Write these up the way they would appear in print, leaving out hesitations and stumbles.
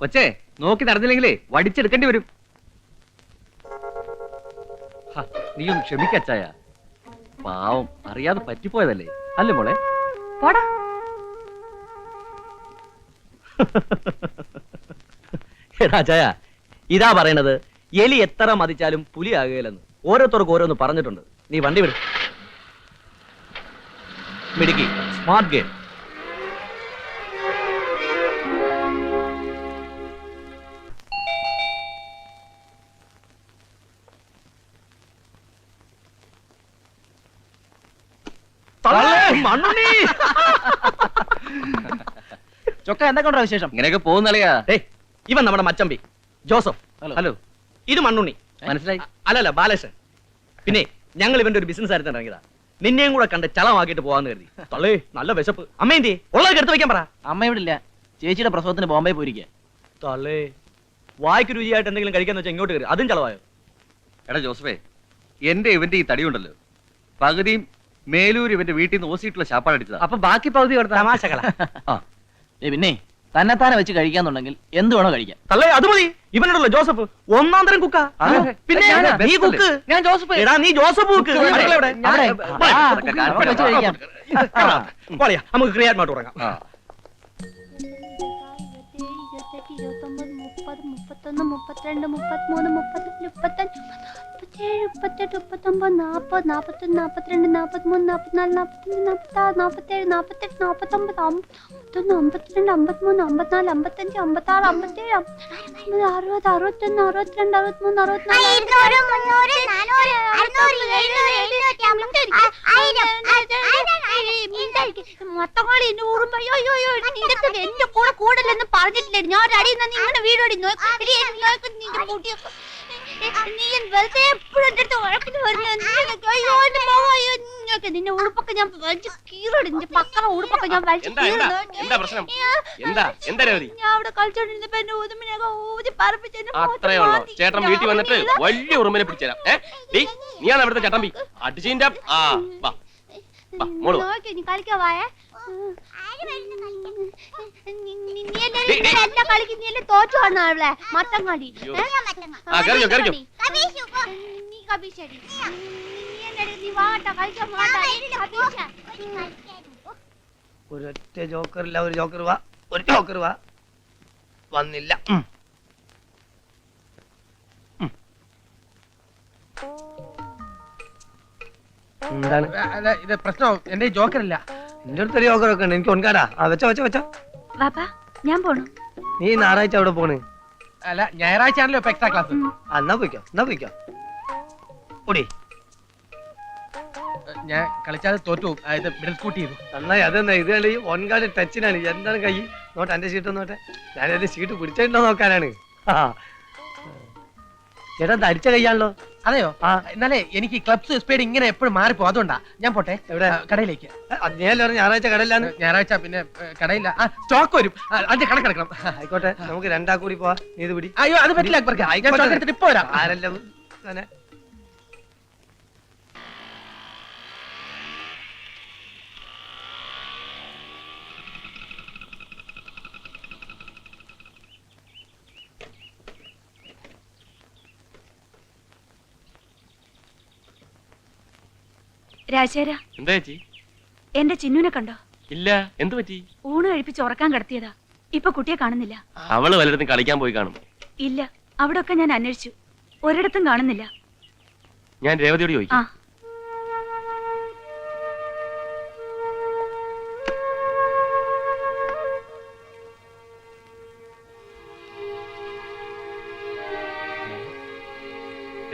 കൊച്ചേ നോക്കി നടന്നില്ലെങ്കിലേ വടിച്ചെടുക്കേണ്ടി വരും. നീ ഒന്ന് ക്ഷമിക്കച്ചായ, പാവം അറിയാതെ പറ്റിപ്പോയതല്ലേ, അല്ലേ മോളെ? പോടാ. ചായ ഇതാ പറയണത്, എലി എത്ര മതിച്ചാലും പുലി ആകുകയില്ലെന്ന് ഓരോരുത്തർക്കും ഓരോന്ന് പറഞ്ഞിട്ടുണ്ട്. നീ വണ്ടി വിടും. മിടുക്കി, സ്മാർട്ട് ഗെയിം. ചൊക്ക എന്തൊക്കെ വിശേഷം? ഇങ്ങനെയൊക്കെ പോകുന്നല്ലയാ. ഇവൻ നമ്മുടെ മച്ചമ്പി ജോസഫ്. ഹലോ. ഇത് മണ്ണുണ്ണി. മനസ്സിലായി? അല്ലല്ല, ബാലകൃഷ്ണൻ. പിന്നെ ഞങ്ങൾ ഇവന്റെ ഒരു ബിസിനസ് ആയിരുന്നു ഇറങ്ങിയതാ. നിന്നെയും കൂടെ കണ്ട് ചളമാക്കിട്ട് പോവാന്ന് കരുതി. തള്ളേ നല്ല വിശപ്പ്. അമ്മ എന്തി ഉള്ളത് എടുത്ത് വെക്കാൻ പറ. അമ്മ ഇവിടെ ഇല്ല, ചേച്ചിയുടെ പ്രസവത്തിന് ബോംബെ പോയിരിക്കുക. തള്ളേ വായിക്ക് രുചിയായിട്ട് എന്തെങ്കിലും കഴിക്കാന്ന് വെച്ചാൽ ഇങ്ങോട്ട് കയറി, അതും ചളവായോ? എടാ ജോസഫേ, ഇവന്റെ ഈ തടിയുണ്ടല്ലോ, പകുതിയും മേലൂർ ഇവന്റെ വീട്ടിൽ നിന്ന് ഓസിയിട്ടുള്ള ശാപ്പാട് അടിച്ചതാ. അപ്പൊ ബാക്കി പകുതി തമാശകളാ. പിന്നെ തന്നെത്താനെ വെച്ച് കഴിക്കാന്നുണ്ടെങ്കിൽ എന്ത് വേണോ കഴിക്കാം. തള്ളേ അത് മതി. ഇവനുണ്ടല്ലോ ജോസഫ്, ഒന്നാം തരം കുക്കാ. പിന്നെ നീ കുക്ക്. ഞാൻ ജോസഫ്. എടാ നീ ജോസഫ് കുക്ക്. നമുക്ക് ക്രിയാത്മായിട്ട് തുടങ്ങാം. മൊത്തങ്ങളി എന്റെ കൂടെ കൂടലെന്ന് പറഞ്ഞിട്ടില്ലേ? ഞാൻ അടി നിങ്ങളുടെ വീടോടി വെറുതെ എപ്പോഴും എന്റെ അടുത്ത് വഴക്കിന് വരുന്ന നിന്റെ ഉടുപ്പൊക്കെ ഞാൻ കീറോടി, നിന്റെ പക്കള ഉടുപ്പൊക്കെ ഞാൻ ഞാൻ അവിടെ കളിച്ചോണ്ടിരുന്നപ്പോ എന്റെ ഊതുമിനൊക്കെ ഊതി പറപ്പിച്ച് ചേട്ടൻ വീട്ടിൽ വന്നിട്ട് വലിയ ഉറുമ്പിനെ പിടിച്ചേരാം. നീയാണ് അവിടുത്തെ ചട്ടമ്പി അടിച്ചിന്റെ. നീ കളിക്കാവായേ? എല്ലാം കളിക്കുന്നതിൽ തോറ്റു വന്നോ അവളെ മത്തം കളി? നീ കബീശടി, നീ വാട്ട കളിക്കാൻ വാട്ട. ഒരൊറ്റ ജോക്കറില്ല, ഒരു ജോക്കർ വാ, ഒരു ജോക്കർ വാ. വന്നില്ല. എന്താണ് ഇത് പ്രശ്നം? എന്റെ ജോക്കറില്ല. എന്റെ അടുത്തൊരു ജോക്കറൊക്കെ ഉണ്ട്. എനിക്ക് ഒൻകാടാ. വെച്ചോ വെച്ചോ വെച്ചോ. വാപ്പാ ഞാൻ പോണു. നീ ഞായറാഴ്ച അവിടെ പോണ്? അല്ല, ഞായറാഴ്ച ആണല്ലോ ഇപ്പൊ എക്സ്ട്രാ ക്ലാസ്. എന്നാ പോയിക്കോ, എന്നാ പോയിക്കോ. ഓടി. ഞാൻ കളിച്ചാൽ തോറ്റു. മിഡിൽ സ്കൂട്ട് ചെയ്തു. നന്നായി. അതെന്നാ ഇത് കണ്ട് ഒൻകാട് ടച്ചിനാണ്. എന്താണ് കൈ നോട്ടെ, എന്റെ സീറ്റ് നോട്ടെ. ഞാനെന്റെ സീറ്റ് പിടിച്ചിട്ടുണ്ടോ നോക്കാനാണ്. ചേട്ടാ ഇത് അടിച്ച കൈയാണല്ലോ. അതെയോ? എന്നാലേ എനിക്ക് ക്ലബ്സ് സ്പീഡ് ഇങ്ങനെ എപ്പോഴും മാറിപ്പോ. അതുകൊണ്ടാ ഞാൻ പോട്ടെ. എവിടെ? കടയിലേക്ക്. ഞായറാഴ്ച കടയിലാണ്. ഞായറാഴ്ച പിന്നെ കടയില്ല. സ്റ്റോക്ക് വരും, അതിന്റെ കണക്കെടുക്കണം. ആയിക്കോട്ടെ, നമുക്ക് രണ്ടാ കൂടി പോവാ. നീ ഇത് പിടി. അയ്യോ അത് പറ്റില്ല. ഇപ്പൊ വരാം. ആരെല്ലാം തന്നെ. രാജേര, എന്താ ചേച്ചി? എന്റെ ചിന്നുനെ കണ്ടോ? ഇല്ല. എന്ത് പറ്റി? ഊണ് കഴിപ്പിച്ച് ഉറക്കാൻ കിടത്തിയതാ. ഇപ്പൊ കുട്ടിയെ കാണുന്നില്ല. അവള് വല്ലയിടത്തും കളിക്കാൻ പോയി കാണും. ഇല്ല, അവിടൊക്കെ ഞാൻ അന്വേഷിച്ചു, ഒരിടത്തും കാണുന്നില്ല. ഞാൻ രേവതിയോട് ചോദിക്കാം.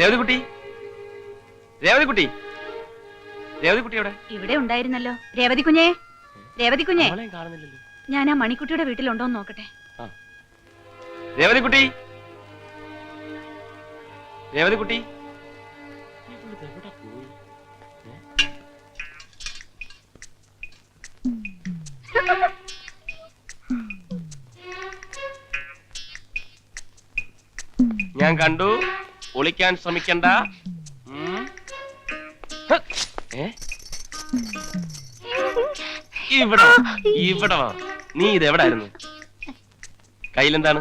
രേവതിക്കുട്ടി, രേവതിക്കുട്ടി, രേവതിക്കുട്ടി എവിടെ? ഇവിടെ ഉണ്ടായിരുന്നല്ലോ. രേവതി കുഞ്ഞേ, രേവതി കുഞ്ഞേ. കാണുന്നില്ലല്ലോ. ഞാൻ ആ മണിക്കുട്ടിയുടെ വീട്ടിലുണ്ടോന്ന് നോക്കട്ടെ. രേവതിക്കുട്ടി, രേവതിക്കുട്ടി. ഞാൻ കണ്ടു. ഒളിക്കാൻ ശ്രമിക്കണ്ട. ഇവിടെ ഇവിടെ വാ. നീ ഇത് എവിടായിരുന്നു? കയ്യിലെന്താണ്?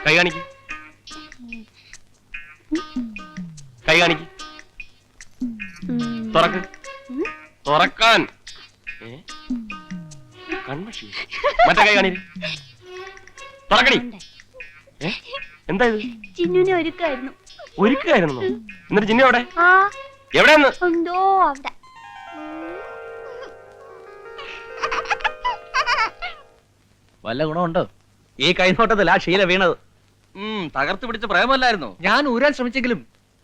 കൈ കാണിക്ക്. കൈ കാണിക്ക്. തുറക്ക്. തുറക്കാൻ. കൺമഷി. മറ്റേ കൈ കാണിക്ക്. തുറക്കടി. എന്താ ഇത്? ചിന്നുനെ ഒരുക്കായിരുന്നു. ഒരുക്കായിരുന്നു. എന്നിട്ട് ചിന്നു എവിടെ? ആ എവിടെയെന്ന്? എന്തോ അവിടെ. വല്ല ഗുണമുണ്ടോ? ഈ കൈനോട്ടത്തിൽ ആ ശീല വീണത്. തകർത്ത് പിടിച്ച പ്രേമല്ലായിരുന്നോ? ഞാൻ ഊരാൻ ശ്രമിച്ചെങ്കിലും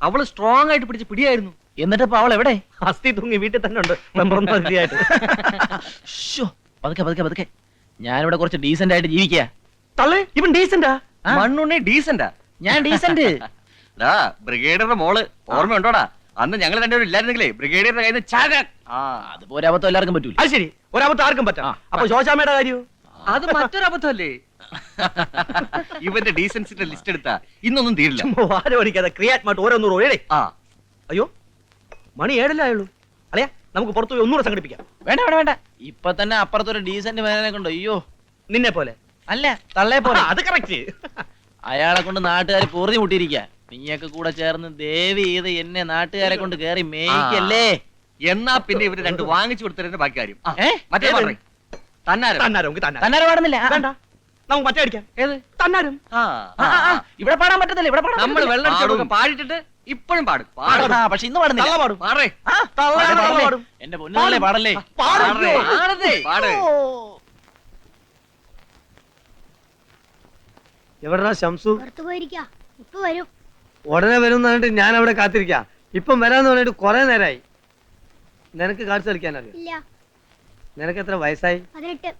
അവള് സ്ട്രോങ് ആയിട്ട് പിടിച്ച് പിടിയായിരുന്നു. എന്നിട്ട് ഇപ്പൊ അവൾ എവിടെ? അസ്ഥി തൂങ്ങി വീട്ടിൽ തന്നെ ഉണ്ട്. മെമ്പറൊന്നും അതിഥിയായിട്ട്. ശ്ശോ, പതുക്കെ പതുക്കെ പതുക്കെ. ഞാനിവിടെ കുറച്ച് ഡീസന്റ് ആയിട്ട് ജീവിക്കുക. തള്ളേ ഇവൻ ഡീസന്റാ. മണ്ണുണ്ണി ഡീസന്റാ. ഞാൻ ഡീസന്റ്. ബ്രിഗേഡിയറുടെ മോള് ഓർമ്മയുണ്ടോടാ? അന്ന് ഞങ്ങൾ രണ്ടുപേരും ഇല്ലായിരുന്നെങ്കിലേ ബ്രിഗേഡിയറുടെ കയ്യിൽ നിന്ന് ചാകാൻ. അതുപോലെ അബദ്ധം എല്ലാവർക്കും പറ്റൂല. അത് ശരി, ഒരബദ്ധം ആർക്കും പറ്റാം. അപ്പൊ ശോശാമ്മയുടെ കാര്യമോ? അത് മറ്റൊരു അബദ്ധമല്ലേ? ഇവന്റെ ഡീസൻസിന്റെ ലിസ്റ്റ് എടുത്താ ഇന്നൊന്നും തീരില്ല. വാര പഠിക്കാതെ ക്രിയാറ്റ് ഓരോന്നൂറ് ഒഴേ. ആ അയ്യോ മണി 7 ആയുള്ളൂ. അല്ലയാ നമുക്ക് പുറത്തു പോയി ഒന്നുകൂടെ സംഘടിപ്പിക്കാം. വേണ്ട വേണ്ട വേണ്ട. ഇപ്പൊ തന്നെ അപ്പുറത്തൊരു ഡീസന്റ് മേനെ കൊണ്ടോ. അയ്യോ, നിന്നെ പോലെ അല്ല തള്ളേ പോലെ. അത് കറക്റ്റ്. അയാളെ കൊണ്ട് നാട്ടുകാർ പൊറുതി മുട്ടിയിരിക്കുക. നീയൊക്കെ കൂടെ ചേർന്ന് ദേവി ചെയ്ത് എന്നെ നാട്ടുകാരെ കൊണ്ട് കേറി മേയ്ക്കല്ലേ. എന്നാ പിന്നെ ഇവര് രണ്ട് വാങ്ങിച്ചു കൊടുത്തതിന്റെ ബാക്കി കാര്യം. മറ്റേ ഏത്? പറഞ്ഞേ തന്നാരം. തന്നാരും തന്നാരും തന്നാരെ പാടുന്നില്ല. വേണ്ട, നമുക്ക് മറ്റേ അടിക്കാം. ഏത്? തന്നാരും. ഇവിടെ പാടാൻ പറ്റത്തില്ല. ഇവിടെ പാടാൻ നമ്മൾ വെള്ളം അടിച്ചു പാടിട്ടിട്ട് ഇപ്പോഴും പാടും. പക്ഷെ ഇന്ന് പാടുന്നില്ല. തള്ള പാടും. പാടേ. തള്ള പാടും. എന്റെ പൊന്നുകളെ പാടല്ലേ. പാടല്ലേ? പാട്. എവിടെടാ ശംസു? പുറത്തു പോയിരിക്കാ. ഇപ്പൊ വരും. ഉടനെ വരും എന്ന് പറഞ്ഞിട്ട് ഞാൻ അവിടെ കാത്തിരിക്കാം. ഇപ്പം വരാന്ന് പറഞ്ഞിട്ട് കുറെ നേരമായി. നിനക്ക് കാണിച്ചു കളിക്കാൻ അറിയാം? ഇല്ല. നിനക്ക് എത്ര വയസ്സായി? 18.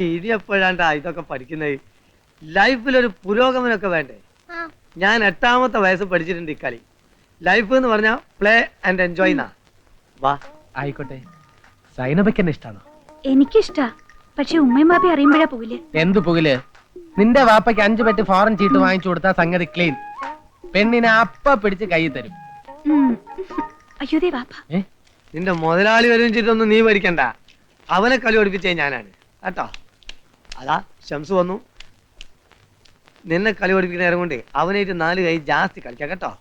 ഇനി എപ്പോഴാണ്ടാ ഇതൊക്കെ പഠിക്കുന്നത്? ലൈഫിലൊരു പുരോഗമനമൊക്കെ വേണ്ടേ? ആ ഞാൻ 8ാമത്തെ വയസ്സ് പഠിച്ചിട്ടുണ്ട് ഈ കളി. ലൈഫ് എന്ന് പറഞ്ഞാൽ പ്ലേ ആൻഡ് എൻജോയ് എന്നാ. വാ. ആയിക്കോട്ടെ. സൈനബയ്ക്ക് എന്നെ ഇഷ്ടാണോ? എനിക്കിഷ്ടാ. പക്ഷെ ഉമ്മയും ബാപ്പി അറിയുമ്പോഴാ പോകില്ലേ. എന്തു പുകില്? നിന്റെ വാപ്പയ്ക്ക് 5 പെട്ടി ഫോറിൻ ചീട്ട് വാങ്ങിച്ചു കൊടുത്താ സംഗതി ക്ലീൻ. പെണ്ണിനെ അപ്പ പിടിച്ച് കൈ തരും. അയ്യോദേ ബാപ്പ. നിന്റെ മുതലാളി വരും ചെയ്തൊന്നും നീ പഠിക്കണ്ട. അവനെ കളി പഠിപ്പിച്ചേ ഞാനാണ് കേട്ടോ. അതാ ശംസു വന്നു. നിന്നെ കളി പഠിപ്പിക്കുന്ന നേരം കൊണ്ട് അവനായിട്ട് 4 കൈ ജാസ്തി കളിക്കാം കേട്ടോ.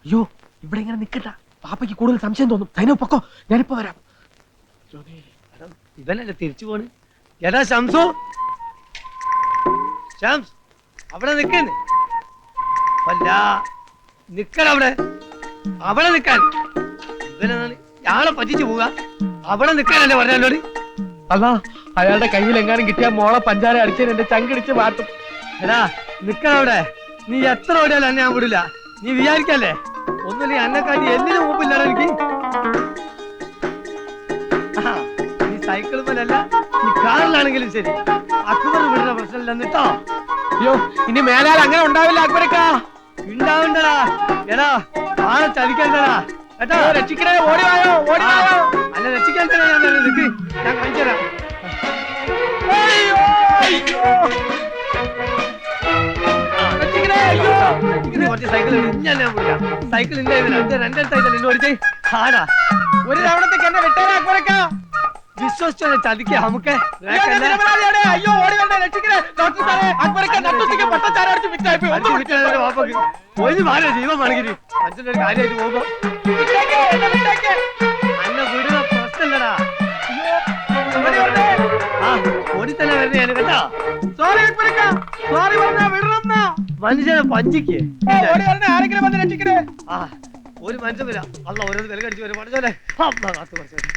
അയ്യോ, ഇവിടെ ഇങ്ങനെ നിക്കട്ട. പാപ്പയ്ക്ക് കൂടുതൽ സംശയം തോന്നും. സൈനോ പൊക്കോ, ഞാനിപ്പോ വരാം. ഇവനല്ലേ തിരിച്ചു പോണ്. എടാ ശംസു, ശംസ് അവിടെ നിൽക്കുന്നേ. അല്ല നിക്കണ അവിടെ. അവിടെ നിക്കാൻ. ഇവനാണ് ആളെ പറ്റിച്ചു പോവുക. അവിടെ നിക്കാനല്ലേ പറഞ്ഞോട്. അല്ല, അയാളുടെ കയ്യിൽ എങ്ങാനും കിട്ടിയ മോളെ പഞ്ചാര അടിച്ചതിന് എന്റെ ചങ്കിടിച്ച് മാറ്റും. എടാ നിക്കണ അവിടെ. നീ എത്ര ഓടിയാലും എന്നെ ഞാൻ വിടില്ല. നീ വിചാരിക്കല്ലേ ഒന്നുമില്ല എന്നെക്കാട്ടി എന്തിനും മുമ്പില്ലടാ എനിക്ക്. നീ സൈക്കിൾ മേലല്ല, നീ കാറിലാണെങ്കിലും ശരി. അക്ബർ വിടുന്ന പ്രശ്നമില്ല എന്നിട്ടോ. അയ്യോ, ഇനി മേലാൽ അങ്ങനെ ഉണ്ടാവില്ല അക്ബരക്കാ. ഉണ്ടാവണ്ടടാ. എടാ ആളെ ചതിക്കണ്ടടാ കേട്ടോ. രക്ഷിക്കണേ, ഓടിവായോ ഓടിവായോ. അല്ല രക്ഷിക്കാൻ തന്നെ ഞാൻ വരുന്നത്. നിക്ക്, ഞാൻ കാണിച്ചുതരാം. ഇത് കുറച്ച് സൈക്കിൾ ഞാൻ വിടില്ല. സൈക്കിൾ ഇല്ല രണ്ടേ സൈക്കിൾ ഇന്ന് ഓടിച്ചേ. ആടാ ഒരു തവണത്തേക്ക് എന്നെ വിട്ടേരാ അക്ബരക്കാ. വിശ്വസിച്ചോ ചതിക്ക നമുക്ക്. അയ്യോ, ഓടി വരണേ, രക്ഷിക്കണേ. ഡോക്ടർ സാറേ, അക്ബരക്ക നട്ടുച്ചയ്ക്ക് പട്ടച്ചാരം അടിച്ച് മിക്സായി പോയി. ഒന്ന് വാപ്പക്ക് ഒരു മാല ജീവൻ വേണമെങ്കിൽ അച്ഛൻ്റെ ഒരു കാര്യമായിട്ട് പോകുമ്പോ വിട്ടേക്ക്, എന്നെ വിട്ടേക്ക്. അന്നെ വിടുന്ന പ്രശ്നമില്ലടാ. ആ ഓടി തന്നെ വരണേ ഞാൻ കേട്ടോ. സോറി അക്ബരക്ക, സോറി പറഞ്ഞാ വിടണമെന്നാ. മനുഷ്യനെ പഞ്ചിക്ക്. ഓടി വരണേ, ആരെങ്കിലും വന്ന് രക്ഷിക്കണേ. ആ ഒരു മനുഷ്യൻ വരാം. അല്ല ഓരോന്ന് വില കടിച്ചു വരും. പഠിച്ചോലെ കാത്തു പഠിച്ചോലെ.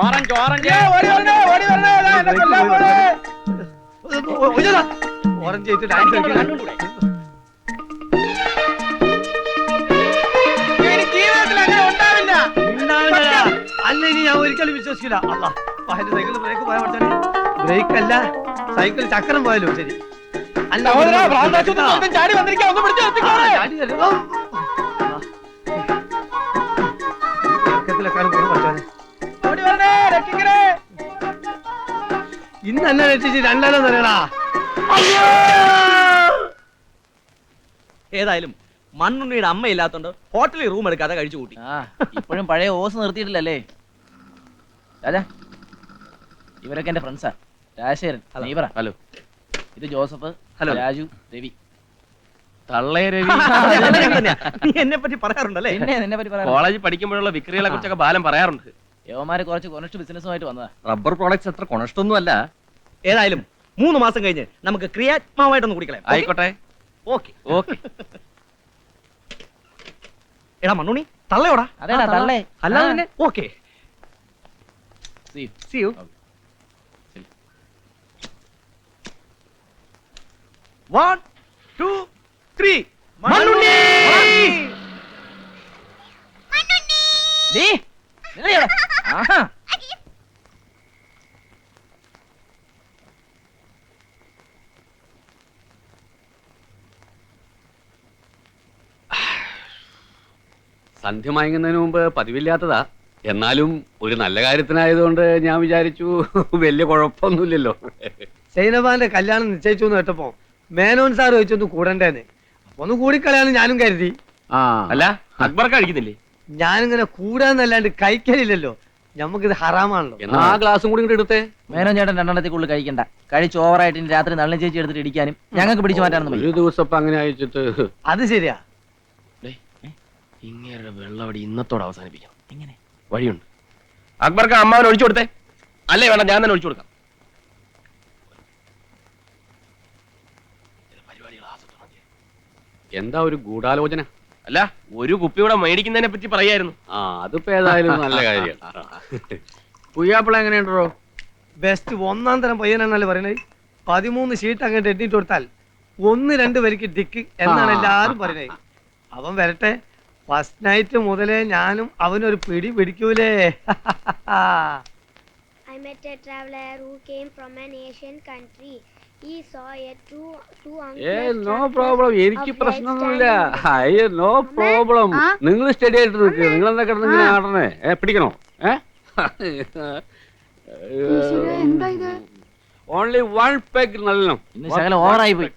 Orange orange. ഓടി വരണേ, ഓടി വരണേ. എന്നെ കൊല്ലാൻ പോണേ. ഓറഞ്ച് ചെയ്തിട്ട് ഡാൻസ് കളിക്കണം. ഇനി ജീവിതത്തിൽ അങ്ങനെ ഉണ്ടാവില്ല. ഉണ്ടാവില്ലടാ. അല്ല ഇനി ഞാൻ ഒരിക്കലും വിശ്വസിക്കില്ല. അല്ല സൈക്കിൾ ബ്രേക്ക് പോയാൽ പഠിച്ചാൽ ബ്രേക്ക് അല്ല സൈക്കിൾ ചക്രം പോയാലും ശരി. അല്ല സഹോദരാ, ഭ്രാന്താശുപത്രിയിൽ ചാടി വന്നിരിക്കാൻ ഒന്ന് പിടിച്ചു നിർത്തിക്കോളെ. ഓടി വരണേ, രക്ഷിക്കണേ. ഇന്ന് എന്നെ രക്ഷിച്ച് രണ്ടാലോ തരടാ. ഏതായാലും മണ്ണുണ്ണിയുടെ അമ്മ ഇല്ലാത്തോണ്ട് ഹോട്ടലിൽ റൂം എടുക്കാതെ കഴിച്ചു കൂട്ടി. ഇപ്പോഴും പഴയ ഓസ് നിർത്തിയിട്ടില്ലല്ലേ രാജാ? ഇവരൊക്കെ എന്റെ ഫ്രണ്ട്സാ. രാജശേഖരൻ നീ പറ. ഹലോ. ഇത് ജോസഫ്, ഹലോ. രാജു, രവി. തള്ളേ രവി. നീ എന്നെ പറ്റി പറയാറുണ്ടല്ലേ? പിന്നെ നിന്നെ പറ്റി പറയാം. കോളേജിൽ പഠിക്കുമ്പോഴുള്ള വിക്രികളെ കുറിച്ചൊക്കെ ബാലൻ പറയാറുണ്ട്. യവന്മാര് കുറച്ച് കൊനസ്റ്റ് ബിസിനസ്സുമായിട്ട് വന്നതാ. റബ്ബർ പ്രോഡക്ട്സ് അത്ര കൊണഷ്ടൊന്നും അല്ല. ഏതായാലും 3 മാസം കഴിഞ്ഞ് നമുക്ക് ക്രിയാത്മാവായിട്ടൊന്ന് കുടിക്കളയാം. ആയിക്കോട്ടെ. ഓക്കെ. ഓക്കെ. എടാ മണ്ണുണ്ണി തള്ളയോടാ. അതേടാ തള്ളേ. അല്ലാതെ തന്നെ okay. See you. See you. Okay. 1, 2, 3. മണ്ണുണ്ണി. നീ നിന്നെ ഇവിടെ. ആഹാ. സന്ധ്യ മയങ്ങുന്നതിന് മുമ്പ് പതിവില്ലാത്തതാ. എന്നാലും ഒരു നല്ല കാര്യത്തിനായതുകൊണ്ട് ഞാൻ വിചാരിച്ചു വലിയ കുഴപ്പമൊന്നുമില്ലല്ലോ. സൈനബാന്റെ കല്യാണം നിശ്ചയിച്ചു എന്ന് കേട്ടപ്പോ മേനോൻ സാർ ചോദിച്ചൊന്ന് കൂടണ്ടേന്ന്. ഒന്ന് കൂടിക്കളയാന്ന് ഞാനും കരുതി. ആ അല്ല അക്ബർക്ക് കഴിക്കുന്നില്ലേ? ഞാനിങ്ങനെ കൂടാന്നല്ലാണ്ട് കഴിക്കലില്ലല്ലോ. നമുക്കിത് ഹറാമാണല്ലോ. എന്നാ ആ ഗ്ലാസും കൂടി ഇങ്ങോട്ട് എടുത്തേ. മേനോൻ ചേട്ടൻ 2 കൂടുതൽ കഴിക്കണ്ട. കഴിച്ച് ഓവറായിട്ട് ഇനി രാത്രി നളിനി ചേച്ചി എടുത്തിട്ട് ഇടിക്കാനും ഞങ്ങൾക്ക് പിടിച്ചു മാറ്റാനൊന്നും ഒരു ദിവസം ഇപ്പൊ അങ്ങനെ അയച്ചിട്ട് അത് ശരിയാ. ഇങ്ങനെ വെള്ളവടി ഇന്നത്തോടെ അവസാനിപ്പിക്കണം. എങ്ങനെ? വഴിയുണ്ട്. അക്ബർക്ക് അമ്മാവൻ ഒഴിച്ചു കൊടുത്തേ. അല്ലേ വേണ്ട, ഞാൻ തന്നെ ഒഴിച്ചു കൊടുക്കാം. എന്താ ഒരു ഗൂഢാലോചന? അല്ല, ഒരു കുപ്പിയുടെ മേടിക്കുന്നതിനെ പറ്റി പറയായിരുന്നു. ആ അതിപ്പോ ഏതായാലും നല്ല കാര്യം. പുയ്യാപ്പിള എങ്ങനെയുണ്ടോ? ബെസ്റ്റ് 1-ാം തരം പയ്യനാണല്ലേ പറയുന്നത്. 13 ഷീറ്റ് അങ്ങോട്ട് എണ്ണിട്ട് കൊടുത്താൽ 1-2 വരിക്ക് ഡിക്ക് എന്നാണ് എല്ലാരും പറയുന്നത്. അവൻ വരട്ടെ. ഫസ്റ്റ് നൈറ്റ് മുതലേ ഞാനും അവനൊരു പിടി പിടിക്കൂലേ. I met a traveler who came from an Asian country. He saw a two no uncles problem, എനിക്ക് പ്രശ്നമൊന്നുമില്ല. അയ്യോ നോ പ്രോബ്ലം. നിങ്ങൾ സ്റ്റഡി ആയിട്ട് നിൽക്കുക. നിങ്ങൾ എന്താ കിടന്നിങ്ങനെ ആടണേ? പിടിക്കണോ? ഓൺലി 1 പെഗ് നല്ലോണം. ഇന്ന് ശകലം ഓവറായി പോയി.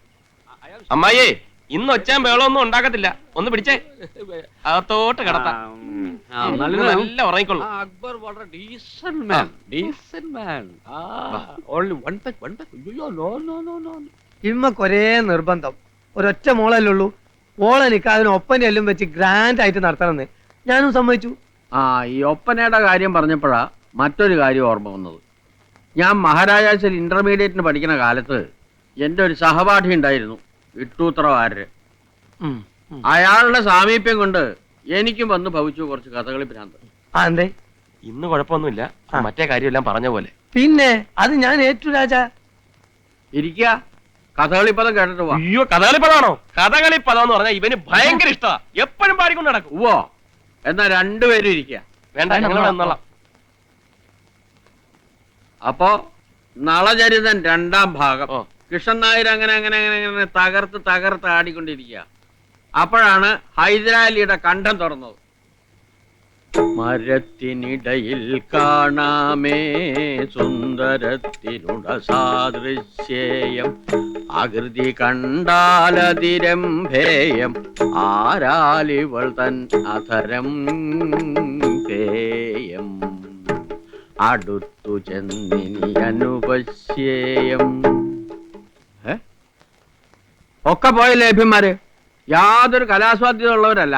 അമ്മായിയെ, ഇന്ന് ഒച്ചാൻ ബേളൊന്നും ഉണ്ടാക്കത്തില്ല. ഒന്ന് പിടിച്ചേ, അകത്തോട്ട് കിടത്താം. നല്ല ഉറങ്ങിക്കൊള്ളു. അക്ബർ വളരെ decent man. Decent man. Only 1 peg. 1 peg. അയ്യോ നോ നോ നോ നോ. ഇമ്മക്കൊരേ നിർബന്ധം. ഒരൊറ്റ മോളല്ലേ ഉള്ളൂ. ഓളെ നിൽക്കാതിന് ഒപ്പനെല്ലാം വെച്ച് ഗ്രാൻഡ് ആയിട്ട് നടത്തണമെന്ന് ഞാനും സമ്മതിച്ചു. ഈ ഒപ്പനയുടെ കാര്യം പറഞ്ഞപ്പോഴാ മറ്റൊരു കാര്യം ഓർമ്മ വന്നത്. ഞാൻ മഹാരാജാസിൽ ഇന്റർമീഡിയറ്റിന് പഠിക്കുന്ന കാലത്ത് എൻ്റെ ഒരു സഹപാഠി ഉണ്ടായിരുന്നു, ഇട്ടൂത്രവാരര്. അയാളുടെ സാമീപ്യം കൊണ്ട് എനിക്കും വന്ന് ഭവിച്ചു കുറച്ച് കഥകളി ഭ്രാന്ത്. എന്തേ? ഇന്ന് കുഴപ്പമൊന്നുമില്ല. മറ്റേ കാര്യമെല്ലാം പറഞ്ഞ പോലെ. പിന്നെ അത് ഞാൻ ഏറ്റു രാജാ. ഇരിക്കുക, കഥകളിപ്പദം കേട്ടിട്ട് പോവാ. അയ്യോ, കഥകളിപ്പതാണോ? കഥകളിപ്പദം എന്ന് പറഞ്ഞാൽ ഇവന് ഭയങ്കര ഇഷ്ടമാ. എപ്പോഴും പാടിക്കൊണ്ട് നടക്കും. ഓ എന്നാ രണ്ടുപേരും ഇരിക്കുക. വേണ്ട, ഞങ്ങൾ വന്നോളാം. അപ്പോ നളചരിതൻ 2-ാം ഭാഗം. ഓ. കൃഷ്ണൻ നായർ അങ്ങനെ അങ്ങനെ അങ്ങനെ അങ്ങനെ തകർത്ത് ആടിക്കൊണ്ടിരിക്കുക. അപ്പോഴാണ് ഹൈദരാലിയുടെ കണ്ഠം തുറന്നത്. മരത്തിനിടയിൽ കാണാമേ സുന്ദരത്തിനുട സാദൃശ്യേയം, ആകൃതി കണ്ടാലതിരംഭേയം, ആരാലിവൾ തൻ അധരം പേയം, അടുത്തു ചെന്നിനി അനുപശ്യേയം. ഒക്കെ പോയ ലേഭ്യന്മാര് യാതൊരു കലാസ്വാദ്യത ഉള്ളവരല്ല.